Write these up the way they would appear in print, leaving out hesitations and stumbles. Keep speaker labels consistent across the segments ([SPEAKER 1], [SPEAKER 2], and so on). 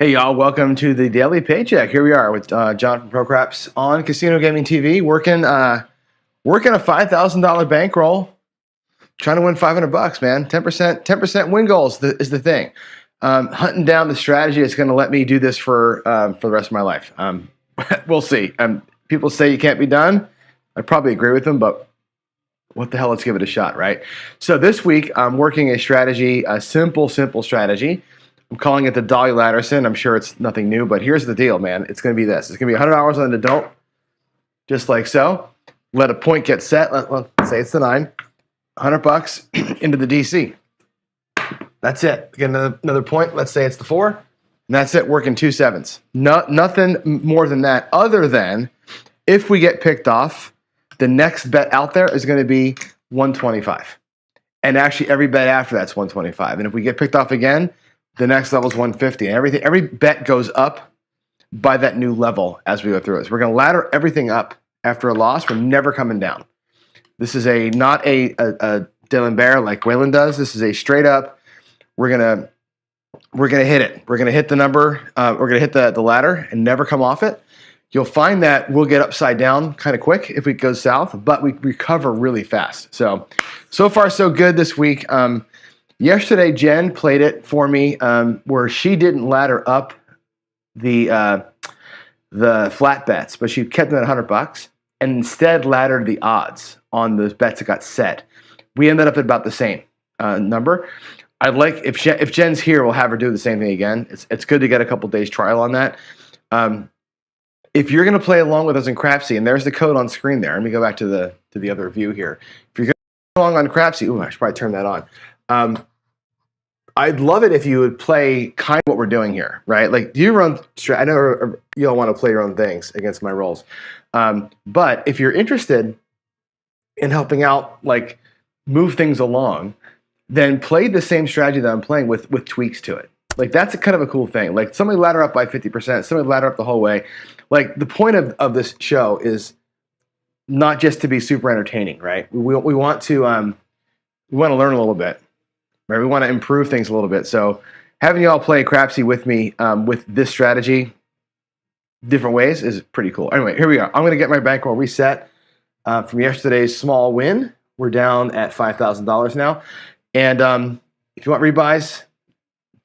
[SPEAKER 1] Hey y'all, welcome to the Daily Paycheck. Here we are with John from Crapsee on Casino Gaming TV, working a $5,000 bankroll, trying to win $500, man. 10% win goals is the thing. Hunting down the strategy that's going to let me do this for the rest of my life. We'll see. People say you can't be done. I probably agree with them, but what the hell? Let's give it a shot, right? So this week I'm working a strategy, a simple strategy. I'm calling it the Dolly Ladderson. I'm sure it's nothing new, but here's the deal, man. It's going to be this. It's going to be $100 on an adult, just like so. Let a point get set. Let's say it's the 9. $100 into the DC. That's it. Get another point. Let's say it's the 4. And that's it. Working 2 7s. Nothing more than that, other than if we get picked off, the next bet out there is going to be 125. And actually, every bet after that's 125. And if we get picked off again, the next level is 150. And every bet goes up by that new level as we go through it. So we're going to ladder everything up after a loss. We're never coming down. This is not a Dylan Bear like Waylon does. This is a straight up. We're gonna hit it. We're gonna hit the number. We're gonna hit the ladder and never come off it. You'll find that we'll get upside down kind of quick if it goes south, but we recover really fast. So far so good this week. Yesterday, Jen played it for me where she didn't ladder up the flat bets, but she kept them at $100 and instead laddered the odds on those bets that got set. We ended up at about the same number. I'd like if Jen's here, we'll have her do the same thing again. It's good to get a couple days trial on that. If you're going to play along with us in Crapsee, and there's the code on screen there. Let me go back to the other view here. If you're going to play along on Crapsee, I should probably turn that on. I'd love it if you would play kind of what we're doing here, right? Like, do you run? I know you all want to play your own things against my rolls, but if you're interested in helping out, like move things along, then play the same strategy that I'm playing with tweaks to it. Like that's kind of a cool thing. Like somebody ladder up by 50%, somebody ladder up the whole way. Like the point of this show is not just to be super entertaining, right? We want to learn a little bit. Right, we want to improve things a little bit. So having you all play Crapsee with me with this strategy different ways is pretty cool. Anyway, here we are. I'm going to get my bankroll reset from yesterday's small win. We're down at $5,000 now. And if you want rebuys,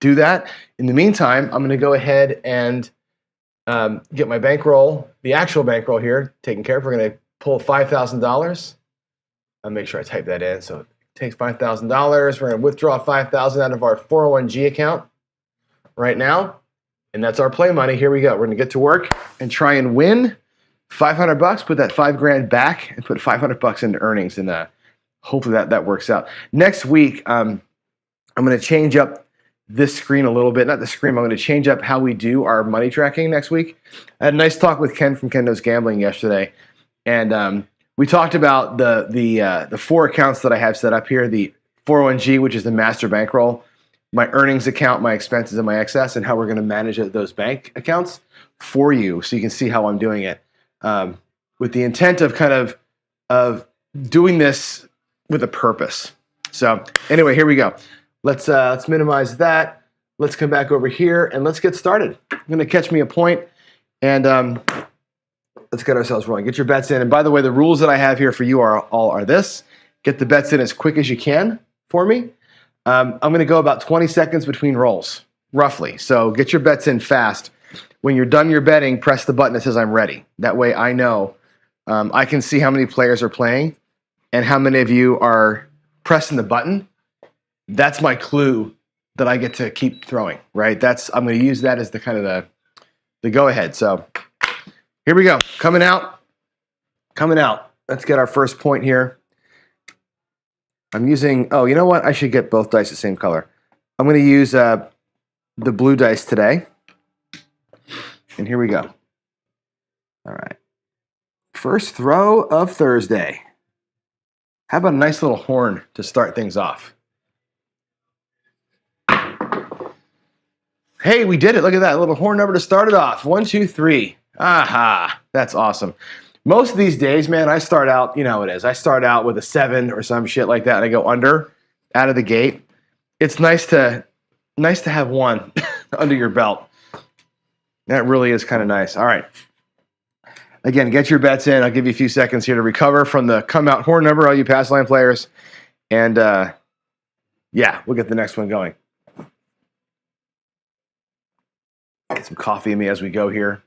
[SPEAKER 1] do that. In the meantime, I'm going to go ahead and get my bankroll, the actual bankroll here, taken care of. We're going to pull $5,000. I'll make sure I type that in. So takes $5,000. We're going to withdraw $5,000 out of our 401g account right now, and that's our play money. Here we go. We're going to get to work and try and win $500. Put that $5,000 back and put $500 into earnings, and hopefully that works out. Next week, I'm going to change up this screen a little bit. Not the screen. I'm going to change up how we do our money tracking next week. I had a nice talk with Ken from Ken Knows Gambling yesterday, and we talked about the 4 accounts that I have set up here, the 401g, which is the master bankroll, my earnings account, my expenses, and my excess, and how we're going to manage those bank accounts for you so you can see how I'm doing it with the intent of kind of doing this with a purpose. So anyway, here we go. Let's minimize that. Let's come back over here, and let's get started. I'm going to catch me a point, and let's get ourselves rolling. Get your bets in. And by the way, the rules that I have here for you are this. Get the bets in as quick as you can for me. I'm going to go about 20 seconds between rolls, roughly. So get your bets in fast. When you're done your betting, press the button that says I'm ready. That way I know. I can see how many players are playing and how many of you are pressing the button. That's my clue that I get to keep throwing, right? I'm going to use that as the kind of the go-ahead. So here we go. Coming out. Let's get our first point here. I'm using, you know what? I should get both dice the same color. I'm going to use the blue dice today. And here we go. All right. First throw of Thursday. How about a nice little horn to start things off? Hey, we did it. Look at that. A little horn number to start it off. 1, 2, 3. Aha. That's awesome. Most of these days, man, I start out, you know how it is. I start out with a 7 or some shit like that, and I go under out of the gate. It's nice to have one under your belt. That really is kind of nice. All right. Again, get your bets in. I'll give you a few seconds here to recover from the come out horn number, all you pass line players. And yeah, we'll get the next one going. Get some coffee in me as we go here.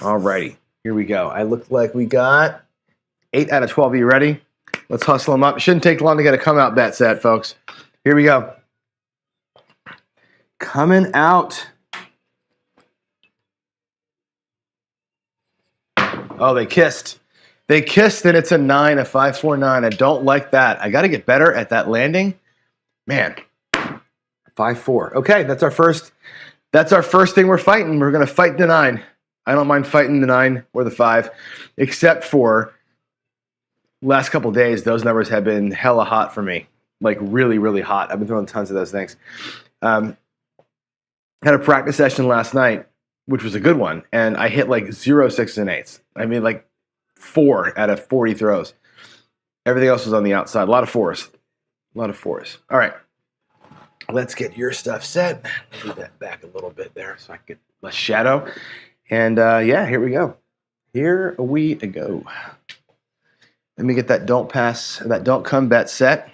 [SPEAKER 1] All righty. Here we go. I look like we got 8 out of 12. Are you ready? Let's hustle them up. It shouldn't take long to get a come out bet set, folks. Here we go. Coming out. Oh, they kissed. They kissed, and it's a 9, a 5-4-9. I don't like that. I got to get better at that landing. Man, 5-4. Okay, that's our first. That's our first thing we're fighting. We're going to fight the 9. I don't mind fighting the 9 or the 5, except for last couple days, those numbers have been hella hot for me. Like really, really hot. I've been throwing tons of those things. Had a practice session last night, which was a good one, and I hit like 0, 6, and 8s. I mean, like 4 out of 40 throws. Everything else was on the outside. A lot of 4s. A lot of 4s. All right. Let's get your stuff set. Move that back a little bit there so I can get less shadow. And yeah, here we go. Here we go. Let me get that don't come bet set.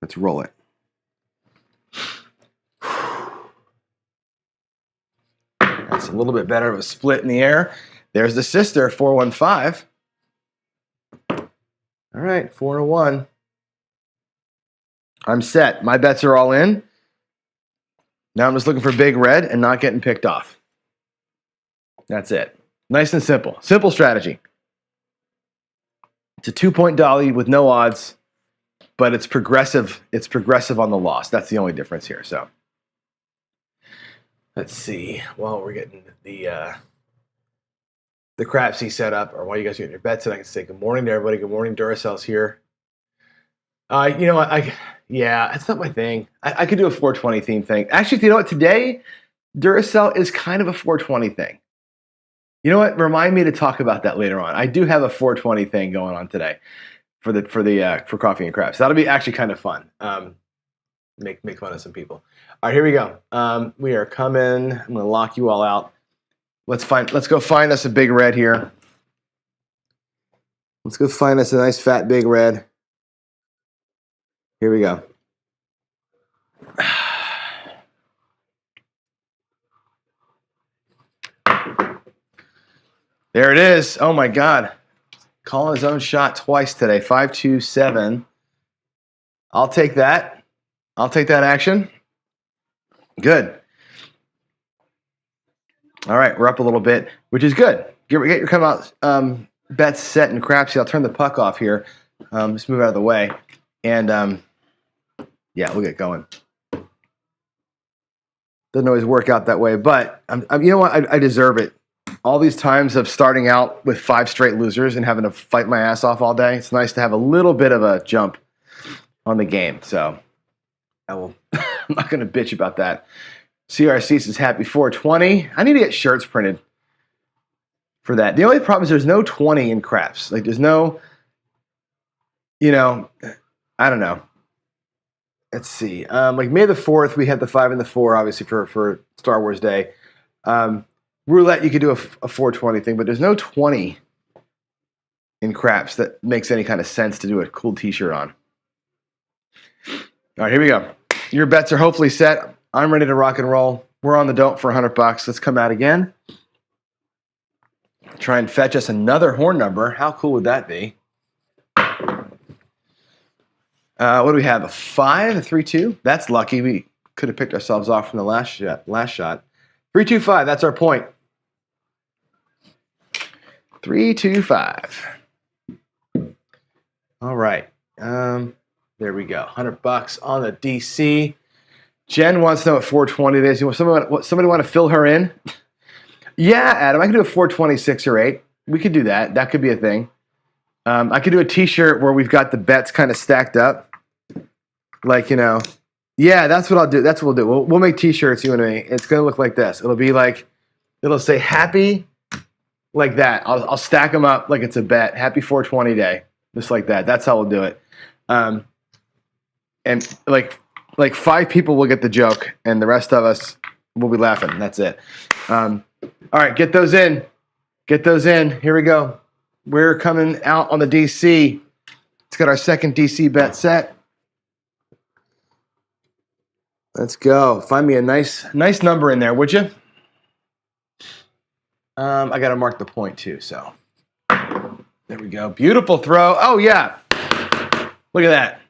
[SPEAKER 1] Let's roll it. That's a little bit better of a split in the air. There's the sister, 4-1-5. All right, 4-1. I'm set. My bets are all in. Now I'm just looking for big red and not getting picked off. That's it. Nice and simple. Simple strategy. It's a 2-point dolly with no odds, but it's progressive. It's progressive on the loss. That's the only difference here. So let's see. While we're getting the Crapsee set up, or while you guys are getting your bets in, I can say good morning to everybody. Good morning, Duracell's here. You know what? Yeah, it's not my thing. I could do a 420 theme thing. Actually, you know what? Today, Duracell is kind of a 420 thing. You know what? Remind me to talk about that later on. I do have a 420 thing going on today for coffee and crafts. That'll be actually kind of fun. Make fun of some people. All right, here we go. We are coming. I'm gonna lock you all out. Let's go find us a big red here. Let's go find us a nice fat big red. Here we go. There it is. Oh my God. Calling his own shot twice today. 5-2-7. I'll take that. I'll take that action. Good. All right, we're up a little bit, which is good. Get your come out bets set and Crapsee. I'll turn the puck off here. Just move out of the way. And yeah, we'll get going. Doesn't always work out that way, but you know what? I deserve it. All these times of starting out with 5 straight losers and having to fight my ass off all day, it's nice to have a little bit of a jump on the game. So I'm not going to bitch about that. CRC says happy 420. I need to get shirts printed for that. The only problem is there's no 20 in craps. Like there's no, I don't know. Let's see. Like May the 4th, we had the 5 and the 4, obviously for Star Wars Day. Roulette, you could do a 420 thing, but there's no 20 in craps that makes any kind of sense to do a cool t-shirt on. All right, here we go. Your bets are hopefully set. I'm ready to rock and roll. We're on the don't for $100. Let's come out again. Try and fetch us another horn number. How cool would that be? What do we have? A 5, a 3-2? That's lucky. We could have picked ourselves off from the last shot. 3-2-5, that's our point. 3-2-5. All right. There we go. $100 on the DC. Jen wants to know what 420 is. Somebody want to fill her in? Yeah, Adam, I could do a 426 or 8. We could do that. That could be a thing. I could do a t-shirt where we've got the bets kind of stacked up. Like, yeah, that's what I'll do. That's what we'll do. We'll make t-shirts, you and me. It's going to look like this. It'll be like, it'll say happy like that. I'll stack them up like it's a bet. Happy 420 day. Just like that. That's how we'll do it. And like like 5 people will get the joke, and the rest of us will be laughing. That's it. All right, get those in. Get those in. Here we go. We're coming out on the DC. Let's get our second DC bet set. Let's go. Find me a nice number in there, would you? I got to mark the point too, so. There we go. Beautiful throw. Oh, yeah. Look at that.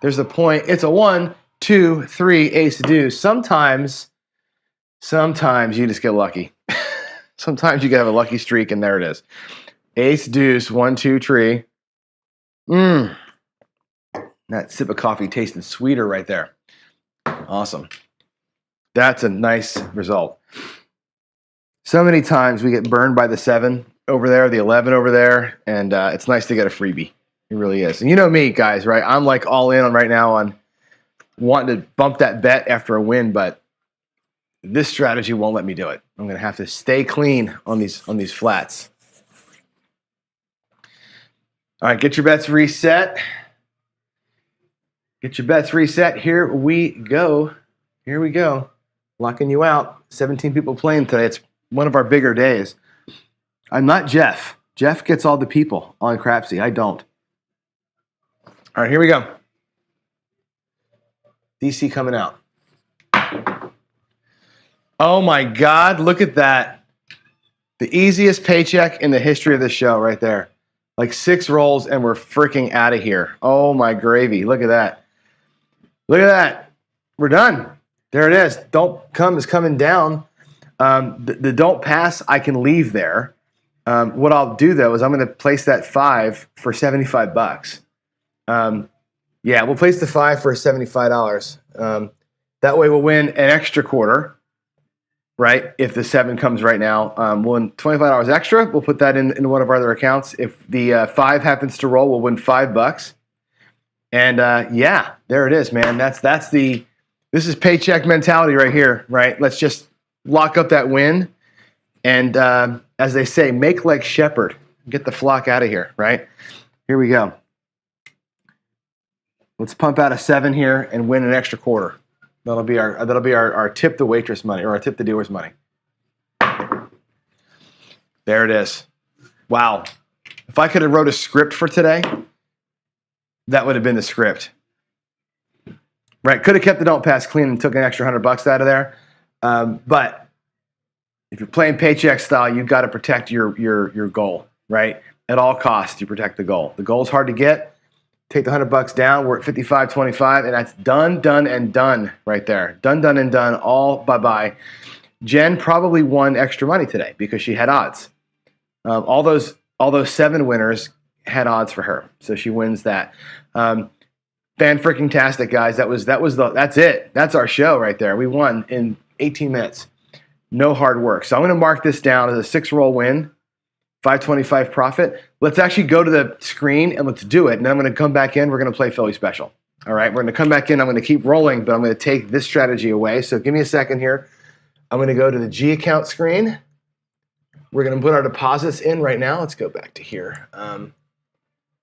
[SPEAKER 1] There's the point. It's a 1, 2, 3 ace deuce. Sometimes you just get lucky. Sometimes you can have a lucky streak, and there it is. Ace deuce, 1, 2, 3. That sip of coffee tasted sweeter right there. Awesome. That's a nice result. So many times we get burned by the 7 over there, the 11 over there, and it's nice to get a freebie. It really is. And you know me, guys, right? I'm like all in on right now on wanting to bump that bet after a win, but this strategy won't let me do it. I'm going to have to stay clean on these flats. All right, get your bets reset. Get your bets reset. Here we go. Here we go. Locking you out. 17 people playing today. It's one of our bigger days. I'm not Jeff. Jeff gets all the people on Crapsee. I don't. All right, here we go. DC coming out. Oh my God, look at that. The easiest paycheck in the history of the show right there. Like 6 rolls and we're freaking out of here. Oh my gravy, look at that. Look at that. We're done. There it is. Don't come is coming down. The don't pass, I can leave there. What I'll do though is I'm going to place that 5 for $75. Yeah, we'll place the 5 for $75. That way we'll win an extra quarter, right? If the 7 comes right now, we'll win $25 extra. We'll put that in one of our other accounts. If the 5 happens to roll, we'll win $5. And yeah, there it is, man. This is paycheck mentality right here, right? Let's just lock up that win. And as they say, make like shepherd. Get the flock out of here, right? Here we go. Let's pump out a 7 here and win an extra quarter. That'll be our tip the waitress money, or our tip the dealer's money. There it is. Wow. If I could have wrote a script for today, that would have been the script. Right? Could have kept the don't pass clean and took an extra $100 out of there. But if you're playing paycheck style, you've got to protect your goal, right? At all costs, you protect the goal. The goal's hard to get. Take the $100 down. We're at 55.25, and that's done, and done right there. Done, and done. All bye-bye. Jen probably won extra money today because she had odds. All those 7 winners had odds for her, so she wins that. Fan-freaking-tastic, guys. That's it. That's our show right there. We won in 18 minutes. No hard work. So I'm going to mark this down as a 6-roll win. 525 profit. Let's actually go to the screen and let's do it. And then I'm going to come back in. We're going to play Philly Special. All right. We're going to come back in. I'm going to keep rolling, but I'm going to take this strategy away. So give me a second here. I'm going to go to the G account screen. We're going to put our deposits in right now. Let's go back to here.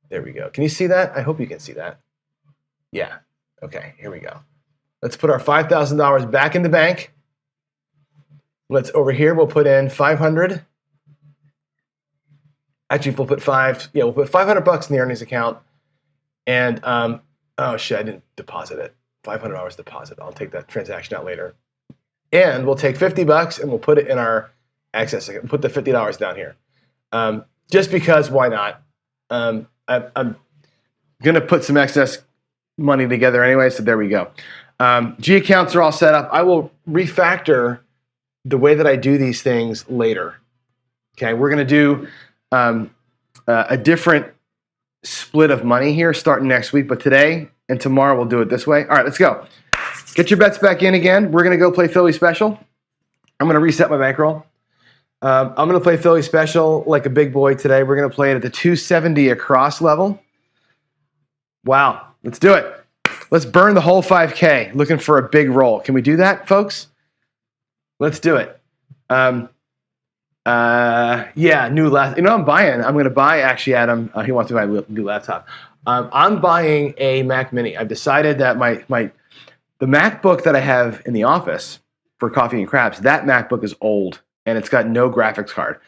[SPEAKER 1] There we go. Can you see that? I hope you can see that. Yeah. Okay. Here we go. Let's put our $5,000 back in the bank. Let's over here. We'll put in 500. Actually, we'll put we'll put $500 in the earnings account. And, oh shit, I didn't deposit it. $500 deposit. I'll take that transaction out later. And we'll take $50 and we'll put it in our access account. Put the $50 down here. Just because, why not? I'm going to put some excess money together anyway, so there we go. G accounts are all set up. I will refactor the way that I do these things later. Okay, we're going to do a different split of money here starting next week, but today and tomorrow we'll do it this way. All right, let's go. Get your bets back in again. We're going to go play Philly Special. I'm going to reset my bankroll. I'm going to play Philly Special like a big boy today. We're going to play it at the 270 across level. Wow, let's do it. Let's burn the whole 5K looking for a big roll. Can we do that, folks? Let's do it. Yeah, new laptop. You know, I'm going to buy, actually, Adam, he wants to buy a new laptop. I'm buying a Mac Mini. I've decided that my The MacBook that I have in the office for Coffee and Craps, that MacBook is old and it's got no graphics card,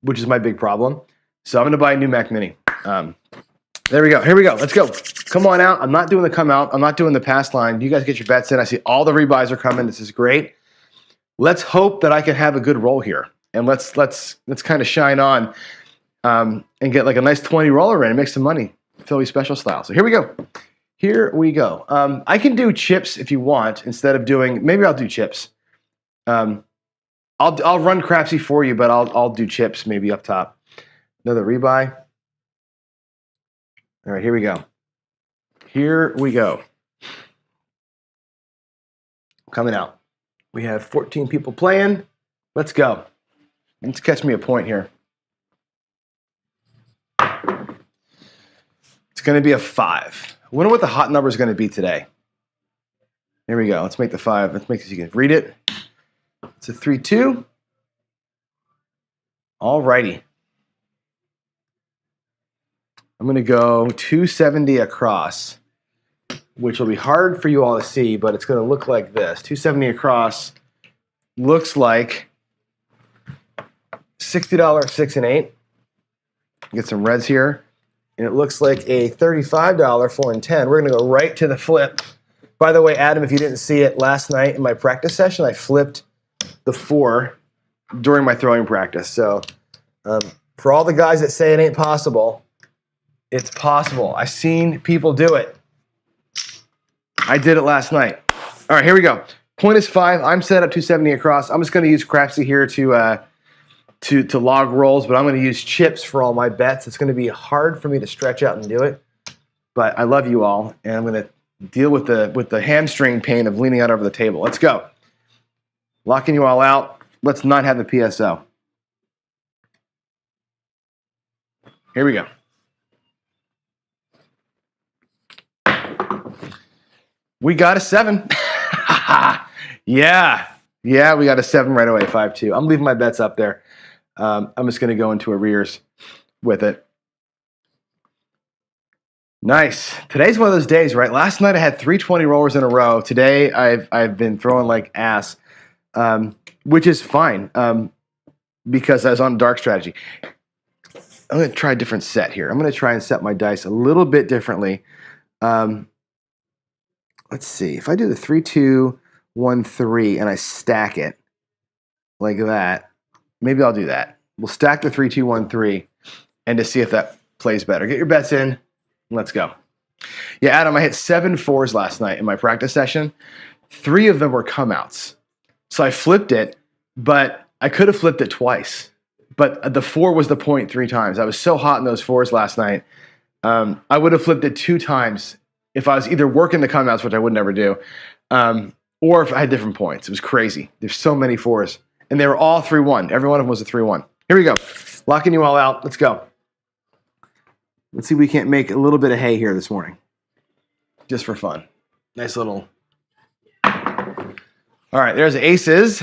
[SPEAKER 1] which is my big problem. So I'm going to buy a new Mac Mini. There we go. Here we go. Let's go. Come on out. I'm not doing the come out. I'm not doing the pass line. You guys get your bets in. I see all the rebuys are coming. This is great. Let's hope that I can have a good roll here. And let's kind of shine on and get like a nice 20 roller in and make some money. Philly special style. So here we go. Here we go. I can do chips if you want instead of doing, maybe I'll do chips. I'll run Crapsee for you, but I'll do chips maybe up top. Another rebuy. All right, here we go. Here we go. Coming out. We have 14 people playing. Let's go. Let's catch me a point here. It's going to be a 5. I wonder what the hot number is going to be today. Here we go. Let's make the 5. Let's make it so you can read it. It's a 3-2. All righty. I'm going to go 270 across, which will be hard for you all to see, but it's going to look like this. 270 across looks like $60 6 and 8. Get some reds here. And it looks like a $35 4 and 10. We're going to go right to the flip. By the way, Adam, if you didn't see it last night in my practice session, I flipped the 4 during my throwing practice. So for all the guys that say it ain't possible, it's possible. I've seen people do it. I did it last night. All right, here we go. Point is 5. I'm set up 270 across. I'm just going to use Crapsee here to log rolls, but I'm going to use chips for all my bets. It's going to be hard for me to stretch out and do it, but I love you all, and I'm going to deal with the hamstring pain of leaning out over the table. Let's go. Locking you all out. Let's not have the PSO. Here we go. We got a 7. Yeah, we got a 7 right away, 5-2. I'm leaving my bets up there. I'm just going to go into arrears with it. Nice. Today's one of those days, right? Last night I had 320 rollers in a row. Today I've been throwing like ass, which is fine because I was on dark strategy. I'm going to try a different set here. I'm going to try and set my dice a little bit differently. Let's see. If I do the 3-2-1-3 and I stack it like that, maybe I'll do that. We'll stack the 3-2-1-3 and to see if that plays better. Get your bets in. Let's go. Yeah, Adam, I hit 7 4s last night in my practice session. 3 of them were come-outs. So I flipped it, but I could have flipped it twice. But the 4 was the point 3 times. I was so hot in those 4s last night. I would have flipped it 2 times if I was either working the come-outs, which I would never do, or if I had different points. It was crazy. There's so many 4s. And they were all 3-1. Every one of them was a 3-1. Here we go. Locking you all out. Let's go. Let's see if we can't make a little bit of hay here this morning. Just for fun. Nice little. All right, there's aces.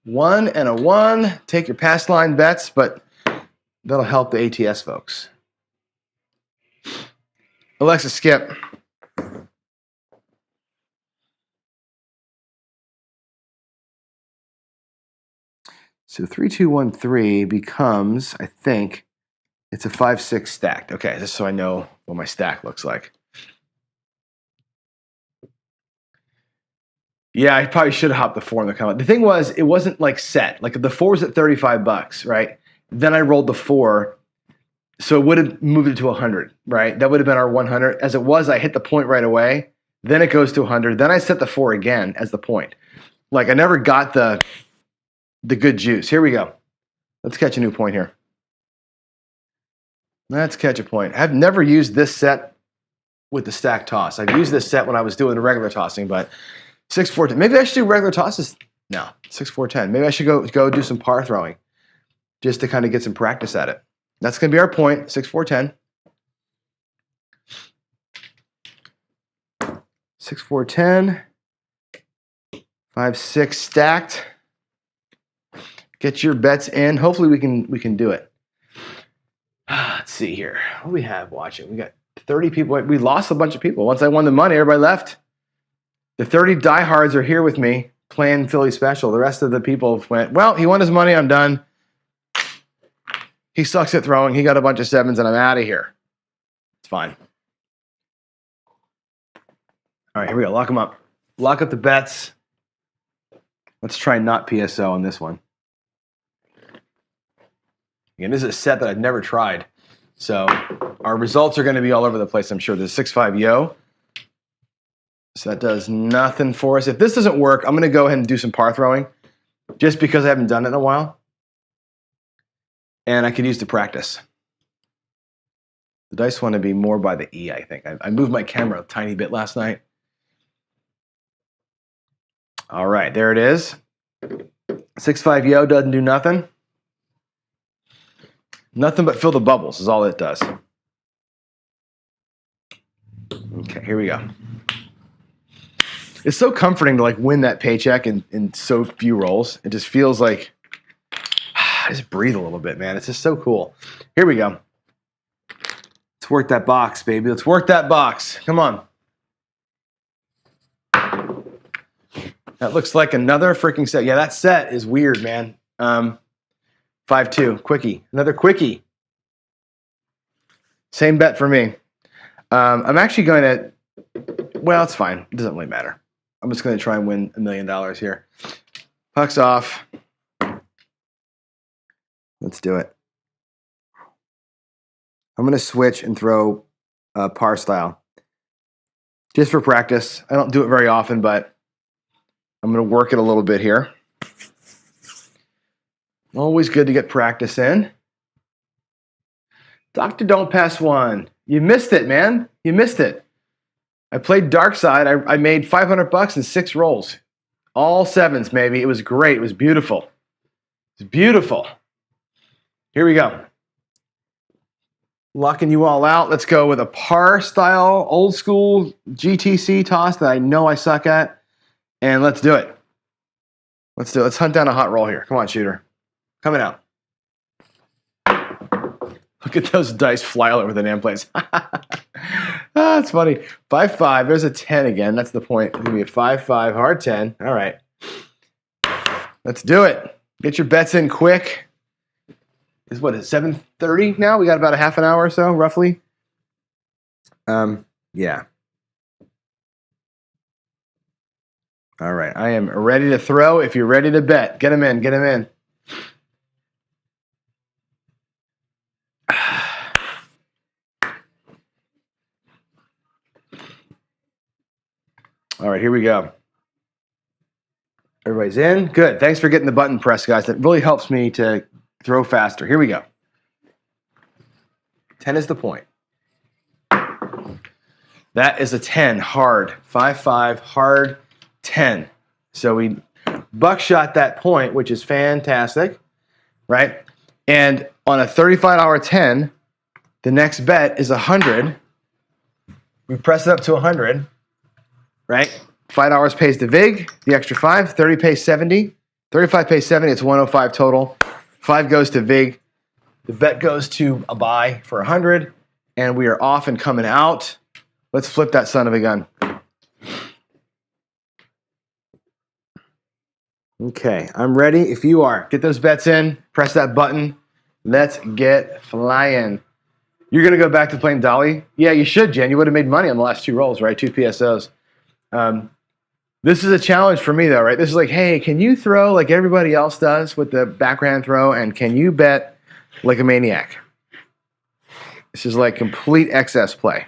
[SPEAKER 1] 1 and a 1. Take your pass line bets, but that'll help the ATS folks. Alexa, skip. So 3-2-1-3 becomes, I think, it's a 5-6 stacked. Okay, just so I know what my stack looks like. Yeah, I probably should have hopped the 4 in the come out. The thing was, it wasn't like set. Like the 4 was at $35, right? Then I rolled the 4, so it would have moved it to 100, right? That would have been our 100. As it was, I hit the point right away. Then it goes to 100. Then I set the 4 again as the point. Like I never got the good juice. Here we go. Let's catch a new point here. Let's catch a point. I've never used this set with the stack toss. I've used this set when I was doing the regular tossing, but 6-4-10. Maybe I should do regular tosses. No, 6-4-10. Maybe I should go do some par throwing just to kind of get some practice at it. That's going to be our point, 6-4-10. 6-4-10. 5-6 stacked. Get your bets in. Hopefully we can do it. Let's see here. What do we have watching? We got 30 people. We lost a bunch of people. Once I won the money, everybody left. The 30 diehards are here with me playing Philly special. The rest of the people went, well, he won his money. I'm done. He sucks at throwing. He got a bunch of sevens, and I'm out of here. It's fine. All right, here we go. Lock them up. Lock up the bets. Let's try not PSO on this one. Again, this is a set that I've never tried. So our results are going to be all over the place, I'm sure. There's 6-5 yo. So that does nothing for us. If this doesn't work, I'm going to go ahead and do some par throwing just because I haven't done it in a while. And I could use the practice. The dice want to be more by the E, I think. I moved my camera a tiny bit last night. All right, there it is. 6-5 yo doesn't do nothing. Nothing but fill the bubbles is all it does. Okay, here we go. It's so comforting to like win that paycheck in so few rolls. It just feels like just breathe a little bit, man. It's just so cool. Here we go. Let's work that box, baby. Let's work that box. Come on. That looks like another freaking set. Yeah, that set is weird, man. 5-2, quickie. Another quickie. Same bet for me. I'm actually going to, well, it's fine. It doesn't really matter. I'm just going to try and win $1 million here. Puck's off. Let's do it. I'm going to switch and throw par style. Just for practice. I don't do it very often, but I'm going to work it a little bit here. Always good to get practice in. Doctor, don't pass one. You missed it, man. You missed it. I played dark side. I made $500 in 6 rolls. All sevens, maybe. It was great. It was beautiful. It's beautiful. Here we go. Locking you all out. Let's go with a par style, old school GTC toss that I know I suck at. And let's do it. Let's do it. Let's hunt down a hot roll here. Come on, shooter. Coming out. Look at those dice fly all over the nameplates. That's funny. 5-5. There's a 10 again. That's the point. It's going to be a 5-5 hard 10. All right. Let's do it. Get your bets in quick. Is what is 7:30 now? We got about a half an hour or so, roughly. Yeah. All right. I am ready to throw. If you're ready to bet, get them in. Get them in. All right, here we go. Everybody's in. Good. Thanks for getting the button pressed, guys. That really helps me to throw faster. Here we go. 10 is the point. That is a 10, hard. 5-5, hard, 10. So we buckshot that point, which is fantastic, right? And on a 35-hour 10, the next bet is 100. We press it up to 100. Right? $5 pays the VIG, the extra 5. 30 pays 70. 35 pays 70. It's 105 total. 5 goes to VIG. The bet goes to a buy for 100. And we are off and coming out. Let's flip that son of a gun. Okay, I'm ready. If you are, get those bets in. Press that button. Let's get flying. You're going to go back to playing Dolly? Yeah, you should, Jen. You would have made money on the last 2 rolls, right? 2 PSOs. This is a challenge for me, though, right? This is like, hey, can you throw like everybody else does with the backhand throw, and can you bet like a maniac? This is like complete excess play.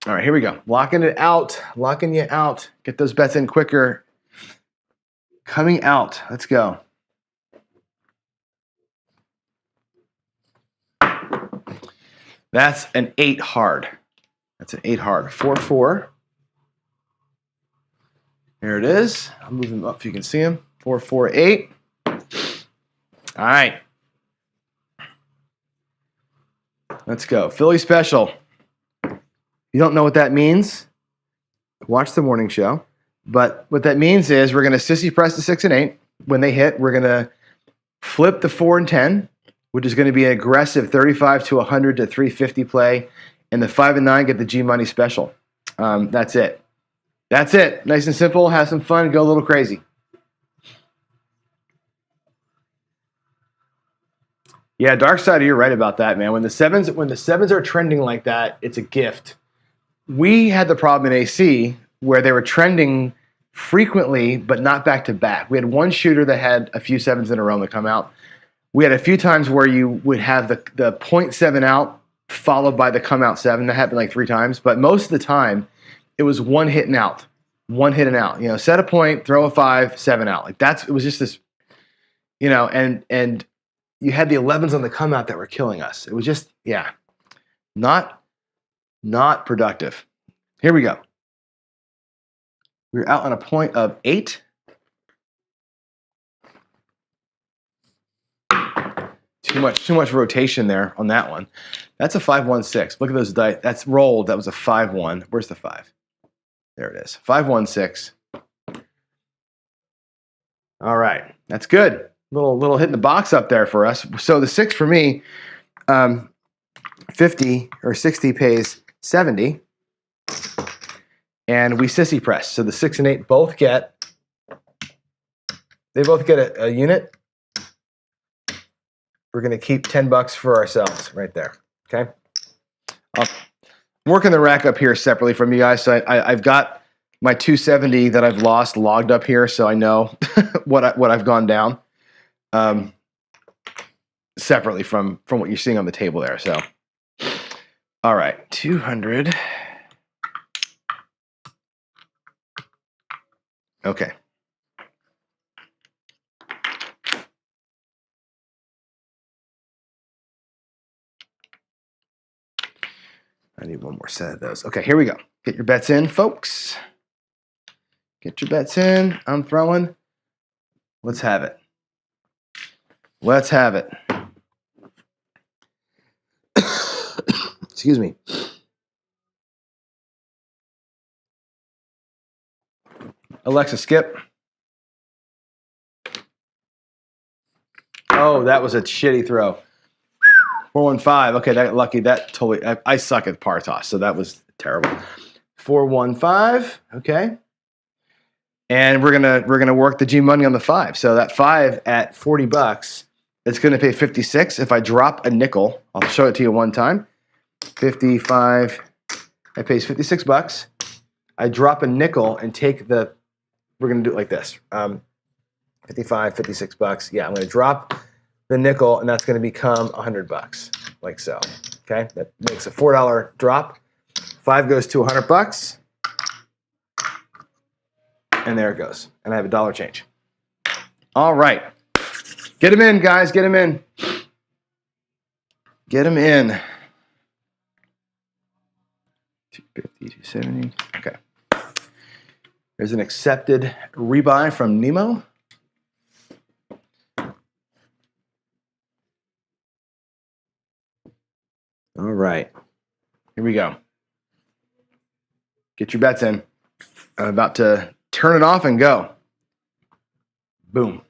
[SPEAKER 1] All right, here we go. Locking it out, locking you out. Get those bets in quicker. Coming out. Let's go. That's an 8 hard. That's an 8 hard. 4-4. There it is. I'll move him up if you can see him. 4-4-8. All right. Let's go. Philly special. You don't know what that means? Watch the morning show. But what that means is we're going to sissy press the 6 and 8. When they hit, we're going to flip the 4 and 10, which is going to be an aggressive 35 to 100 to 350 play. And the 5 and 9 get the G Money special. That's it. That's it. Nice and simple. Have some fun. Go a little crazy. Yeah, dark side, you're right about that, man. When the sevens are trending like that, it's a gift. We had the problem in AC where they were trending frequently, but not back to back. We had one shooter that had a few sevens in a row that come out. We had a few times where you would have the 0.7 out followed by the come out 7. That happened like 3 times, but most of the time it was one hit and out. One hit and out. Set a point, throw a 5, 7 out. Like it was just this, and you had the 11s on the come out that were killing us. It was just, not productive. Here we go. We're out on a point of 8. Too much rotation there on that one. That's a 5-1-6. Look at those dice. That's rolled. That was a 5-1. Where's the 5? There it is. 5-1-6. All right. That's good. Little hit in the box up there for us. So the 6 for me, 50 or 60 pays 70. And we sissy press. So the 6 and 8 both get a unit. We're going to keep $10 for ourselves right there. Okay. I'm working the rack up here separately from you guys. So I've got my 270 that I've lost logged up here, so I know what I've gone down separately from what you're seeing on the table there. So, all right, 200. Okay. I need one more set of those. Okay, here we go. Get your bets in, folks. Get your bets in. I'm throwing. Let's have it. Let's have it. Excuse me. Alexa, skip. Oh, that was a shitty throw. 415. Okay, that lucky. That totally. I suck at par toss, so that was terrible. 415. Okay. And we're gonna work the G money on the 5. So that 5 at $40, it's gonna pay 56. If I drop a nickel, I'll show it to you one time. 55. It pays $56. I drop a nickel and take the. We're gonna do it like this. 55, $56. Yeah, I'm gonna drop the nickel, and that's gonna become $100, like so. Okay, that makes a $4 drop. 5 goes to $100. And there it goes. And I have $1 change. All right. Get them in, guys. Get them in. Get them in. 250, 270. Okay. There's an accepted rebuy from Nemo. All right. Here we go. Get your bets in. I'm about to turn it off and go. Boom.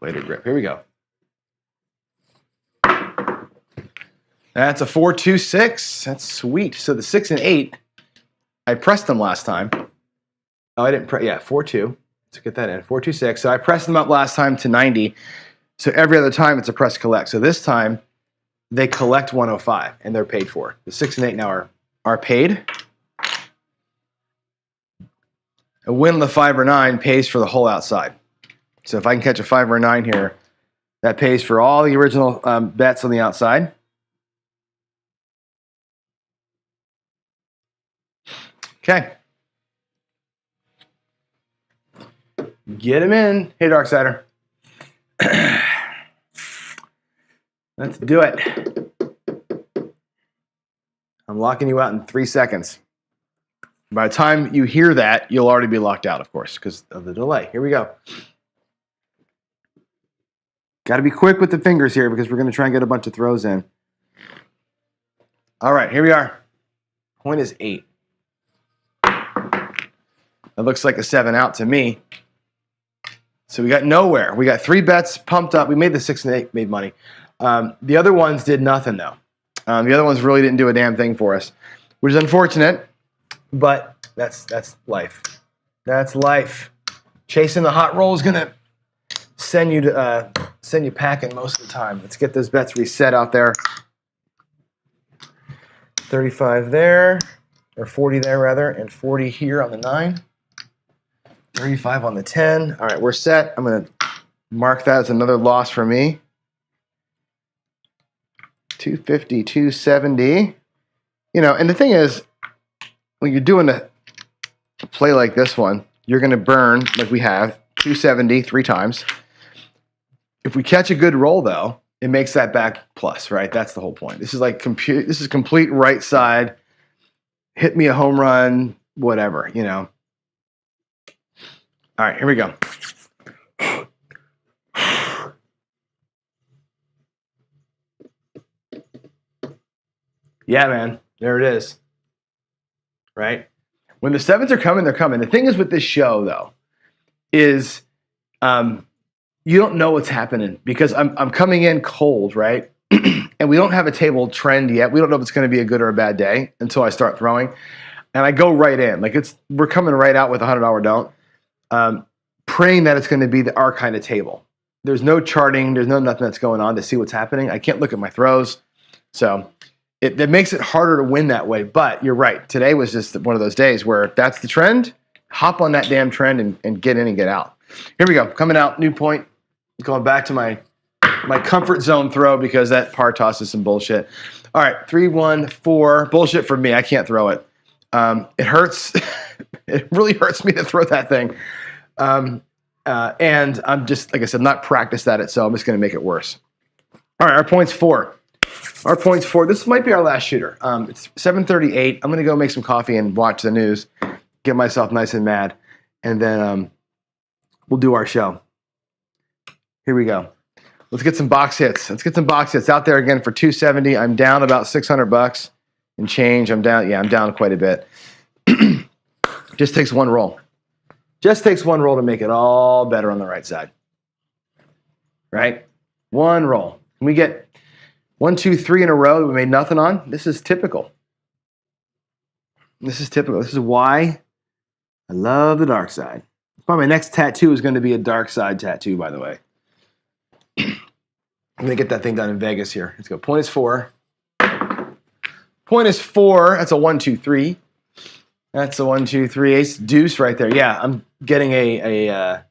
[SPEAKER 1] Later grip. Here we go. That's a 4-2-6. That's sweet. So the 6 and 8, I pressed them last time. Oh, I didn't press. Yeah, 4-2. Let's get that in. 4-2-6. So I pressed them up last time to 90. So every other time it's a press collect. So this time they collect 105 and they're paid for. The 6 and 8 now are paid. A win on the 5 or 9 pays for the whole outside. So if I can catch a 5 or a 9 here, that pays for all the original bets on the outside. Okay. Get him in. Hey, Darksider. Let's do it. I'm locking you out in 3 seconds. By the time you hear that, you'll already be locked out, of course, because of the delay. Here we go. Got to be quick with the fingers here because we're going to try and get a bunch of throws in. All right, here we are. Point is 8. That looks like a 7 out to me. So we got nowhere. We got 3 bets pumped up. We made the 6 and 8, made money. The other ones did nothing, though. The other ones really didn't do a damn thing for us, which is unfortunate, but that's life. That's life. Chasing the hot roll is going to send you packing most of the time. Let's get those bets reset out there. 35 there, or 40 there, rather, and 40 here on the 9. 35 on the 10. All right, we're set. I'm going to mark that as another loss for me. 250, 270. You know, and the thing is, when you're doing a play like this one, you're going to burn, like we have, 270 3 times. If we catch a good roll, though, it makes that back plus, right? That's the whole point. This is like this is complete right side. Hit me a home run, whatever, you know. All right, here we go. Yeah, man, there it is. Right? When the 7s are coming, they're coming. The thing is with this show, though, is you don't know what's happening because I'm coming in cold, right? And we don't have a table trend yet. We don't know if it's going to be a good or a bad day until I start throwing. And I go right in. Like we're coming right out with a $100 don't. Praying that it's going to be our kind of table. There's no charting. There's no nothing that's going on to see what's happening. I can't look at my throws. So that makes it harder to win that way. But you're right. Today was just one of those days where if that's the trend, hop on that damn trend and get in and get out. Here we go. Coming out, new point. Going back to my comfort zone throw because that par toss is some bullshit. All right, 3, 1, 4. Bullshit for me. I can't throw it. It hurts. It really hurts me to throw that thing. And I'm just, like I said, not practiced at it, so I'm just going to make it worse. All right, our point's 4. Our point's 4. This might be our last shooter. It's 7:38. I'm going to go make some coffee and watch the news, get myself nice and mad, and then we'll do our show. Here we go. Let's get some box hits. Let's get some box hits out there again for 270. I'm down about $600 and change. I'm down. Yeah, I'm down quite a bit. Just takes one roll. Just takes one roll to make it all better on the right side. Right? One roll. We get 1, 2, 3 in a row that we made nothing on. This is typical. This is typical. This is why I love the dark side. Probably my next tattoo is going to be a dark side tattoo, by the way. I'm going to get that thing done in Vegas here. Let's go. Point is 4. Point is 4. That's a 1, 2, 3. That's a 1, 2, 3. Ace deuce right there. Yeah, I'm getting a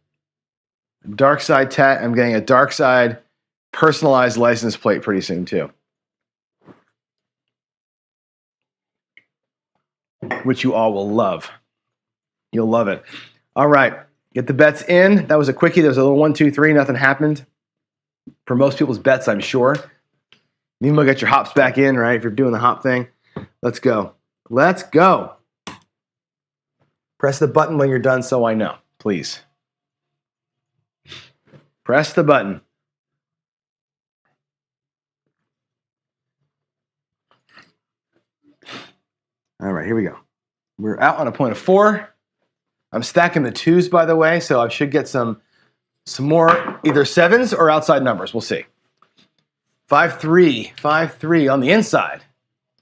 [SPEAKER 1] dark side tat. I'm getting a dark side personalized license plate pretty soon too, which you all will love. You'll love it. All right, get the bets in. That was a quickie. There was a little 1, 2, 3. Nothing happened for most people's bets, I'm sure. You might get your hops back in, right? If you're doing the hop thing, let's go. Let's go. Press the button when you're done so I know, please. Press the button. All right, here we go. We're out on a point of 4. I'm stacking the 2s, by the way, so I should get some more either 7s or outside numbers. We'll see. 5, 3, 5, 3 on the inside.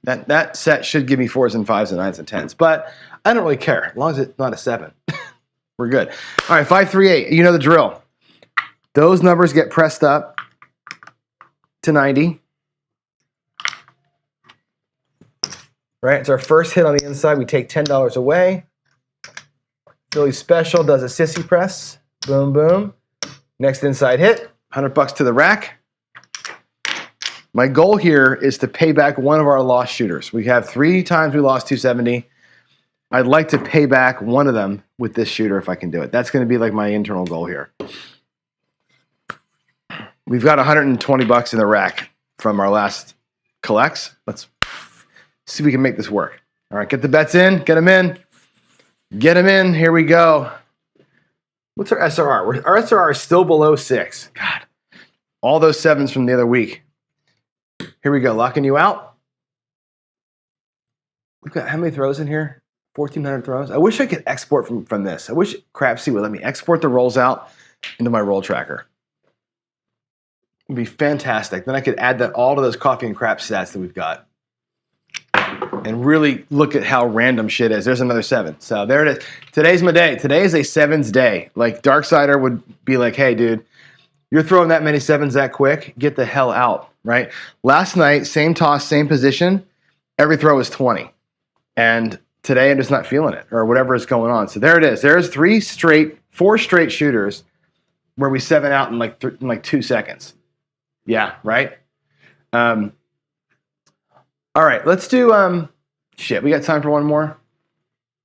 [SPEAKER 1] That set should give me 4s and 5s and 9s and 10s, but I don't really care as long as it's not a 7. We're good. All right, 5, 3, 8. You know the drill. Those numbers get pressed up to 90. Right, it's our first hit on the inside. We take $10 away. Philly Special does a sissy press. Boom, boom. Next inside hit, $100 to the rack. My goal here is to pay back one of our lost shooters. We have 3 times we lost 270. I'd like to pay back one of them with this shooter if I can do it. That's going to be like my internal goal here. We've got $120 in the rack from our last collects. Let's see if we can make this work. All right, get the bets in. Get them in. Get them in. Here we go. What's our SRR? Our SRR is still below 6. God, all those 7s from the other week. Here we go. Locking you out. We've got how many throws in here? 1,400 throws. I wish I could export from this. I wish Crapsee would let me export the rolls out into my roll tracker. It'd be fantastic. Then I could add that all to those coffee and crap stats that we've got and really look at how random shit is. There's another 7. So there it is. Today's my day. Today is a 7s day. Like Darksider would be like, hey, dude, you're throwing that many 7s that quick. Get the hell out, right? Last night, same toss, same position. Every throw was 20. And today I'm just not feeling it or whatever is going on. So there it is. There's 4 straight shooters where we 7 out in like 2 seconds. Yeah, right? All right, let's do shit. We got time for one more?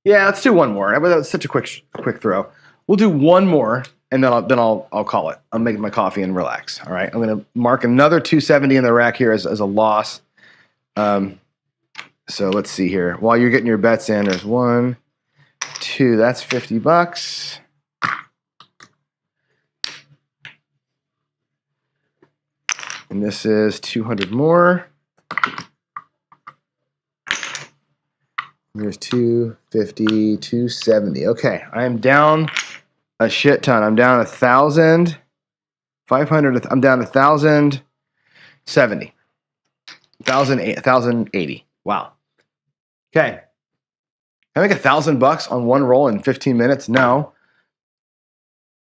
[SPEAKER 1] Yeah, let's do one more. That was such a quick throw. We'll do one more, and then I'll call it. I'll make my coffee and relax. All right, I'm gonna mark another 270 in the rack here as a loss. So let's see here. While you're getting your bets in, there's 1, 2. That's $50. And this is 200 more. Here's 250, 270. Okay, I am down a shit ton. I'm down 1,500. I'm down 1,070. 1,080. Wow. Okay. Can I make $1,000 on one roll in 15 minutes? No.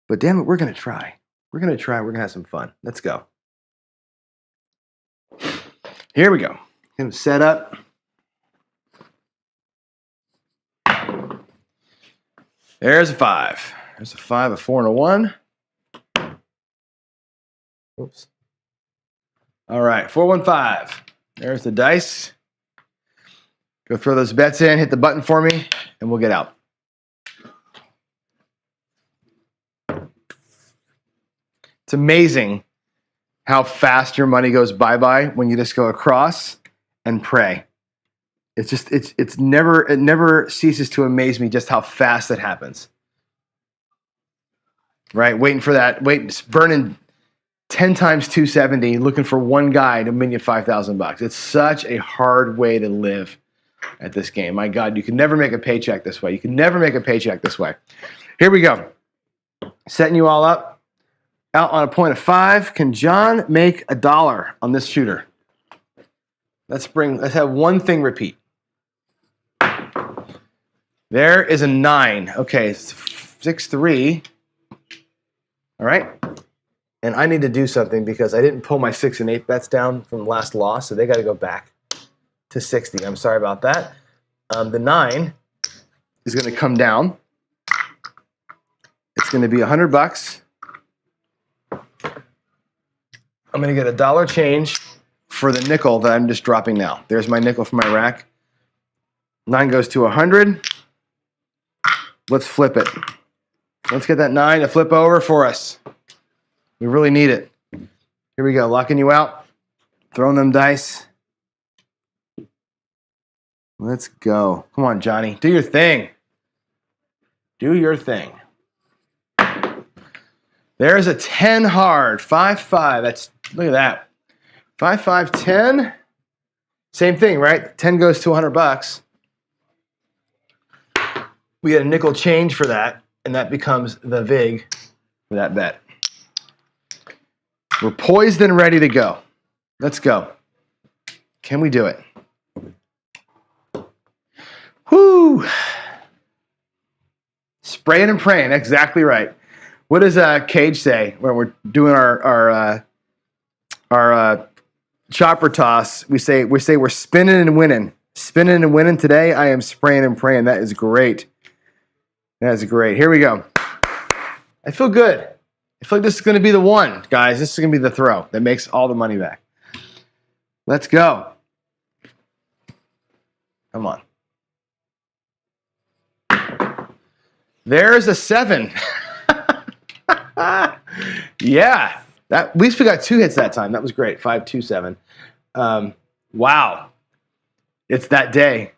[SPEAKER 1] But damn it, we're gonna try. We're gonna try. We're gonna have some fun. Let's go. Here we go. Gonna set up. There's a 5. There's a 5, a 4, and a 1. Oops. All right, 415. There's the dice. Go throw those bets in, hit the button for me, and we'll get out. It's amazing how fast your money goes bye-bye when you just go across and pray. It's just it never ceases to amaze me just how fast it happens. Right? Waiting for that, burning 10 times 270, looking for one guy to win you $5,000. It's such a hard way to live at this game. My God, you can never make a paycheck this way. You can never make a paycheck this way. Here we go. Setting you all up. Out on a point of 5. Can John make $1 on this shooter? Let's have one thing repeat. There is a 9. Okay, 6-3. All right. And I need to do something because I didn't pull my 6 and 8 bets down from the last loss, so they got to go back to 60. I'm sorry about that. The 9 is going to come down. It's going to be $100. I'm going to get $1 change for the nickel that I'm just dropping now. There's my nickel from my rack. 9 goes to 100. Let's flip it. Let's get that 9 to flip over for us. We really need it. Here we go. Locking you out. Throwing them dice. Let's go. Come on, Johnny. Do your thing. Do your thing. There's a 10 hard. 5-5. Look at that. 5-5, 10. Same thing, right? 10 goes to $100. We get a nickel change for that, and that becomes the vig for that bet. We're poised and ready to go. Let's go. Can we do it? Whoo! Spraying and praying. Exactly right. What does Cage say when we're doing our chopper toss? We say we're spinning and winning. Spinning and winning today. I am spraying and praying. That is great. That is great. Here we go. I feel good. I feel like this is going to be the one, guys. This is going to be the throw that makes all the money back. Let's go. Come on. There's a 7. Yeah. At least we got 2 hits that time. That was great. 5, 2, 7. Wow. It's that day,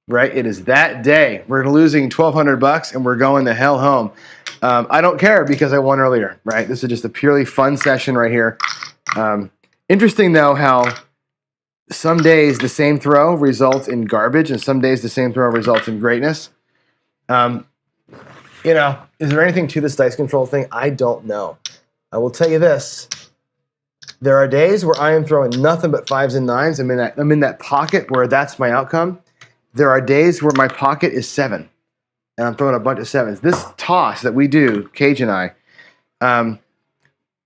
[SPEAKER 1] right? It is that day. We're losing $1,200 and we're going the hell home. I don't care because I won earlier, right? This is just a purely fun session right here. Interesting, though, how some days the same throw results in garbage and some days the same throw results in greatness. You know, Is there anything to this dice control thing? I don't know. I will tell you this. There are days where I am throwing nothing but 5s and 9s. I'm in that pocket where that's my outcome. There are days where my pocket is 7, and I'm throwing a bunch of 7s. This toss that we do, Cage and I,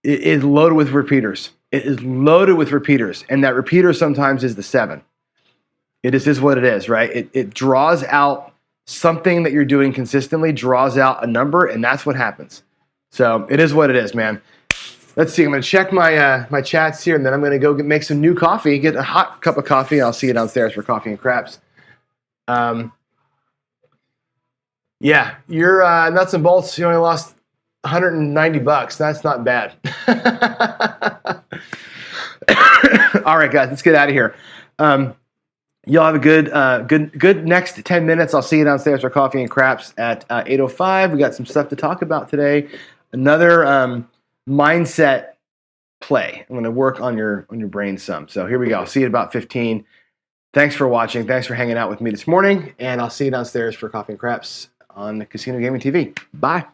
[SPEAKER 1] it is loaded with repeaters. It is loaded with repeaters, and that repeater sometimes is the 7. It is what it is, right? It draws out something that you're doing consistently, draws out a number, and that's what happens. So it is what it is, man. Let's see. I'm going to check my chats here, and then I'm going to go make some new coffee, get a hot cup of coffee. I'll see you downstairs for coffee and craps. Yeah, your nuts and bolts, you only lost $190. That's not bad. All right, guys, let's get out of here. Y'all have a good next 10 minutes. I'll see you downstairs for coffee and craps at 8:05. We got some stuff to talk about today. Another mindset play. I'm going to work on your brain some. So here we go. I'll see you at about 15. Thanks for watching. Thanks for hanging out with me this morning, and I'll see you downstairs for coffee and craps on Casino Gaming TV. Bye.